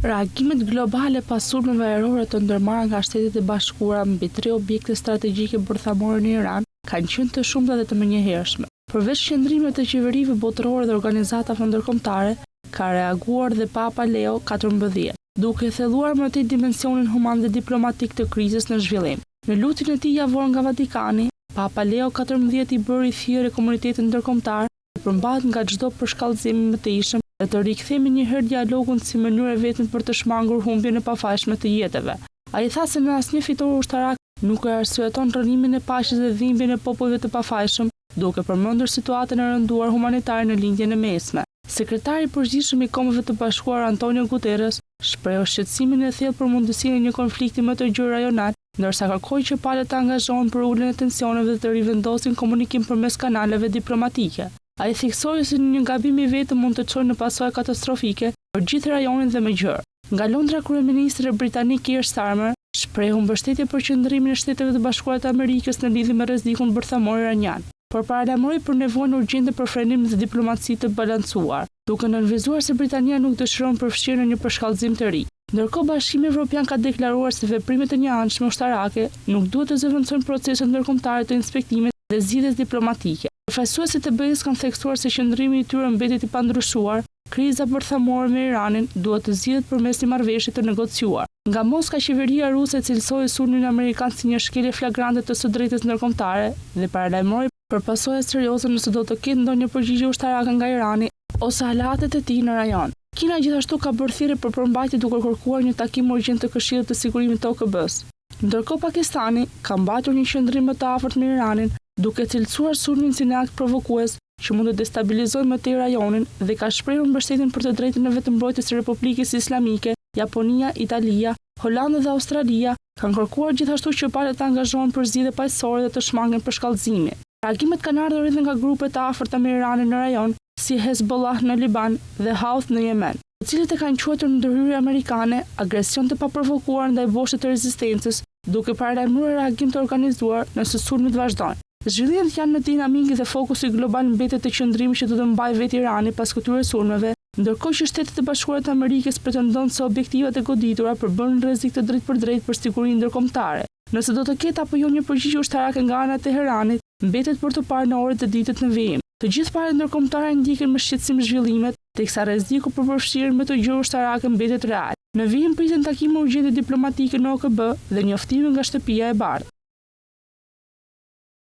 Reagimet globale pas sulmeve ajrore të ndërmarra nga Shtetet e Bashkuara mbi 3 objekte strategjike bërthamore në Iran kanë qenë të shumta dhe të menjëhershme. Përveç qëndrimeve të qeverive botërore dhe organizatave ndërkombëtare, ka reaguar dhe Papa Leo XIV, duke thelluar më tej dimensionin human dhe diplomatik të krizës në zhvillim. Në lutjen e tij javor nga Vatikani, Papa Leo XIV i bëri thirrje komunitetit ndërkombëtar të përmbahet nga çdo përshkallëzim i mëtejshëm dhe të rikthejmë njëherë dialogun si mënyrë vetëm për të shmangur humbjen e pafajshme të jetëve. Ai tha se në asnjë fitore ushtarak nuk e arsyeton rënimin e paqes dhe dhimbjen e popujve të pafajshëm, duke përmendur situatën e rënduar humanitare në lindjen e mesme. Sekretari i përgjithshëm i Kombeve të Bashkuara Antonio Guterres shpreh shqetësimin e thellë për mundësinë e një konflikti më të gjerë rajonal, ndërsa kërkoi që palët të angazhohen për uljen e tensioneve dhe të rivendosin komunikim përmes kanaleve diplomatike. Ai theksoi se një gabim i vetëm mund të çojë në pasojë katastrofike për gjithë rajonin dhe më gjerë. Nga Londra, kryeministri britanik Keir Starmer shprehu mbështetje për qëndrimin e Shteteve të Bashkuara të Amerikës në lidhje me rrezikun bërthamor iranian, por paralajmëroi për nevojën urgjente për frenim dhe diplomaci të balancuar, duke nënvizuar se Britania nuk dëshiron përfshirjen në një përshkallëzim të ri. Ndërkohë, Bashkimi Evropian ka deklaruar se veprimet e njëanshme ushtarake nuk duhet të zëvendësojnë proceset ndërkombëtare të inspektimit dhe zgjidhjes diplomatike. Përfaqësuesit e BE-s kanë theksuar se qëndrimi i tyre mbetet i pandryshuar, kriza bërthamore me Iranin duhet të zgjidhet përmes një marrëveshje të negociuar. Nga Moska, qeveria ruse cilësoi sulmin amerikan si një shkelje flagrante të së drejtës ndërkombëtare dhe paralajmëroi për pasoja serioze nëse do të ketë ndonjë përgjigje ushtarake nga Irani ose aleatet e tij në rajon. Kina gjithashtu ka bërë thirrje për përmbajtje duke kërkuar një takim urgjent të Këshillit të Sigurimit të OKB-s. Ndërkohë, Pakistani ka mbajtur një qendrim më të afërt me Iranin, duke cilësuar sulmin si një akt provokues që mund të destabilizojë më tej rajonin dhe ka shprehur mbështetjen për të drejtën e vetëmbrojtjes së Republikës Islamike. Japonia, Italia, Holanda dhe Australia kanë kërkuar gjithashtu që palët të angazhohen për zgjidhje paqësore dhe të shmangen përshkallëzime. Reagimet kanë ardhur edhe nga grupe të afërta me Iranin në rajon, si Hezbollah në Liban dhe Houthi në Yemen, të cilët e kanë quajtur ndërhyrje amerikane agresion të paprovokuar ndaj boshit të rezistencës, duke paralajmëruar reagim të organizuar nëse sulmet vazhdojnë. Zhvillimet janë në dinamikë dhe fokusi global mbetet të qëndrimit që do të mbajë vetë Irani pas këtyre sulmeve, ndërkohë që Shtetet e Bashkuara të Amerikës pretendojnë se objektivat e goditura përbën rrezik të drejtë për drejtë për sigurinë ndërkombëtare. Nëse do të ketë apo jo një përgjigje ushtarake nga ana e Teheranit, mbetet për të parë në orët e ditët në vijim. Të gjithë palët ndërkombëtare ndjekin me shqetësim zhvillimet, teksa rreziku për përfshirjen me të gjë ushtarake mbetet real. Në vijim priten takime urgjente diplomatike në OKB dhe njoftime nga Shtëpia e Bardhë.